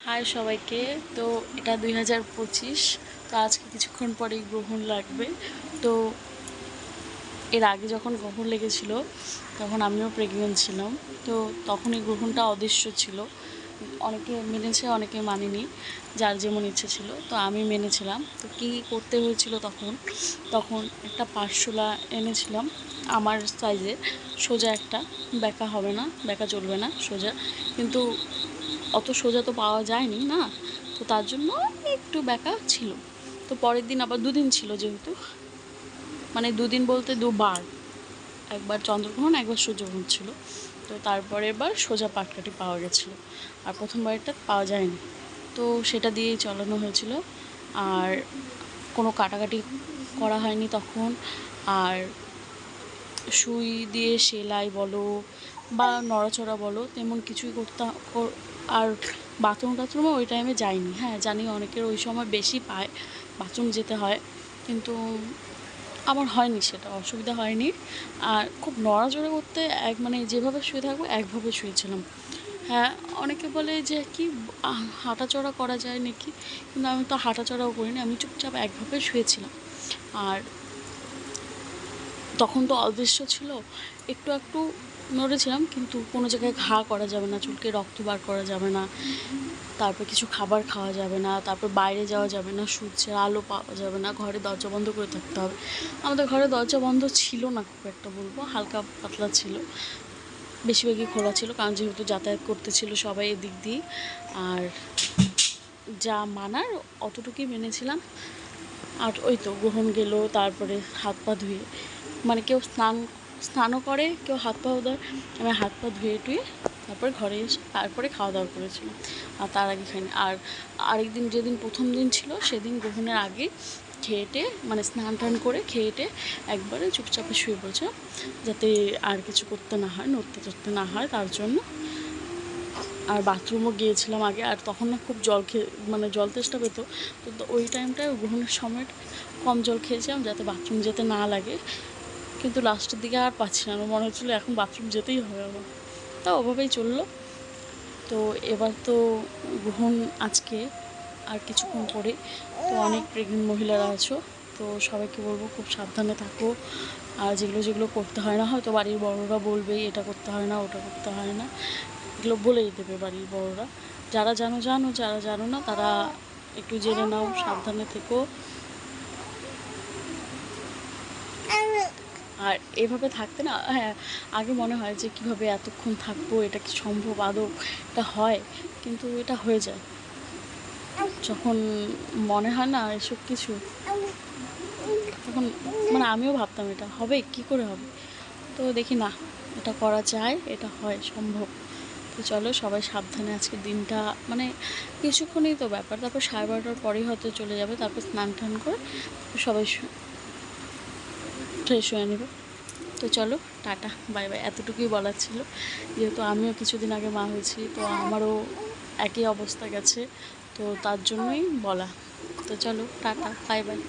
High সবাইকে। তো এটা 2025। তো আজকে কিছুক্ষণ পরেই গ্রহণ লাগবে। তো এর আগে যখন গ্রহণ লেগেছিল তখন আমিও প্রেগনেন্ট ছিলাম। তো তখন এই গ্রহণটা অদৃশ্য ছিল। অনেকে মেনেছে, অনেকে মানেনি, যার যেমন ইচ্ছে ছিল। তো আমি মেনেছিলাম। তো কী করতে হয়েছিল তখন তখন একটা পাঠশোলা এনেছিলাম আমার সাইজে, সোজা একটা, বেঁকা হবে না, বেঁকা চলবে না, সোজা। কিন্তু অত সোজা তো পাওয়া যায়নি না, তো তার জন্য একটু বেঁকা ছিল। তো পরের দিন আবার দুদিন ছিল, যেহেতু মানে দুদিন বলতে দুবার, একবার চন্দ্রগ্রহণ একবার সূর্যগ্রহণ ছিল। তো তারপরে এবার সোজা পাটকাঠি পাওয়া গেছিলো, আর প্রথমবারটা পাওয়া যায়নি। তো সেটা দিয়েই চালানো হয়েছিল, আর কোনো কাটাকাটি করা হয়নি তখন। আর সুই দিয়ে সেলাই বলো বা নড়াচড়া বলো তেমন কিছুই আর বাথরুম টাথরুমও ওই টাইমে যাইনি। হ্যাঁ, জানি অনেকের ওই সময় বেশি পায়, বাথরুম যেতে হয়, কিন্তু আমার হয়নি, সেটা অসুবিধা হয়নি। আর খুব নড়াচড়া করতে মানে যেভাবে শুয়ে থাকবো একভাবে শুয়েছিলাম। হ্যাঁ, অনেকে বলে যে কি হাঁটাচড়া করা যায় নাকি, কিন্তু আমি তো হাঁটাচড়াও করিনি, আমি চুপচাপ একভাবে শুয়েছিলাম। আর তখন তো অদৃশ্য ছিল, একটু একটু নড়েছিলাম, কিন্তু কোনো জায়গায় ঘা করা যাবে না, চুলকে রক্ত বার করা যাবে না, তারপর কিছু খাবার খাওয়া যাবে না, তারপর বাইরে যাওয়া যাবে না, সূর্যের আলো পাওয়া যাবে না, ঘরে দরজা বন্ধ করে থাকতে হবে। আমাদের ঘরে দরজা বন্ধ ছিল না খুব একটা, বলবো হালকা পাতলা ছিল, বেশিরভাগই খোলা ছিল, কারণ যেহেতু যাতায়াত করতেছিল সবাই এদিক দিয়ে। আর যা মানার অতটুকুই মেনেছিলাম। আর ওই তো গ্রহণ গেল, তারপরে হাত পা ধুয়ে, মানে কেউ স্নানও করে, কেউ হাত পাও দেয়, আমি হাত পা ধুয়ে টুয়ে তারপরে ঘরে এসে তারপরে খাওয়া দাওয়া করেছিলাম। আর তার আগে খাইনি। আর আরেকদিন যেদিন প্রথম দিন ছিল সেদিন গ্রহণের আগে খেয়েটে, মানে স্নান টান করে খেয়েটে একবারে চুপচাপে শুয়ে পড়েছিলাম, যাতে আর কিছু করতে না হয়, নড়তে চড়তে না হয়, তার জন্য। আর বাথরুমও গিয়েছিলাম আগে, আর তখন না খুব মানে জল তেষ্টা পেতো। তো ওই টাইমটায় গ্রহণের সময় কম জল খেয়েছিলাম যাতে বাথরুম যেতে না লাগে, কিন্তু লাস্টের দিকে আর পাচ্ছি না, আমার মনে হচ্ছিলো এখন বাথরুম যেতেই হবে আমার। তা ওভাবেই চললো। তো এবার তো গ্রহণ আজকে আর কিছুক্ষণ পরে। তো অনেক প্রেগনেন্ট মহিলারা আছো, তো সবাইকে বলবো খুব সাবধানে থাকো। আর যেগুলো যেগুলো করতে হয় না, হয়তো বাড়ির বড়রা বলবেই এটা করতে হয় না, ওটা করতে হয় না, এগুলো বলেই দেবে বাড়ির বড়রা। যারা জানো জানো, যারা জানো না তারা একটু জেনে নাও, সাবধানে থেকো। আর এভাবে থাকতে না, হ্যাঁ, আগে মনে হয় যে কীভাবে এতক্ষণ থাকবো, এটা কি সম্ভব আদৌ, এটা হয়, কিন্তু এটা হয়ে যায় যখন মনে হয় না এসব কিছু, তখন মানে আমিও ভাবতাম এটা হবে, কি করে হবে, তো দেখি না, এটা করা যায়, এটা হয়, সম্ভব। তো চলো সবাই সাবধানে আজকের দিনটা, মানে কিছুক্ষণই তো ব্যাপার, তারপর 12:30টার পরেই হয়তো চলে যাবে, তারপর স্নান টান করে সবাই ফ্রেশ হয়ে নেবে। তো চলো, টাটা, বাই বাই, এতটুকুই বলার ছিল, যেহেতু আমিও কিছুদিন আগে মা হয়েছি, তো আমারও একই অবস্থা গেছে, তো তার জন্যই বলা। তো চলো, টাটা, বাই বাই।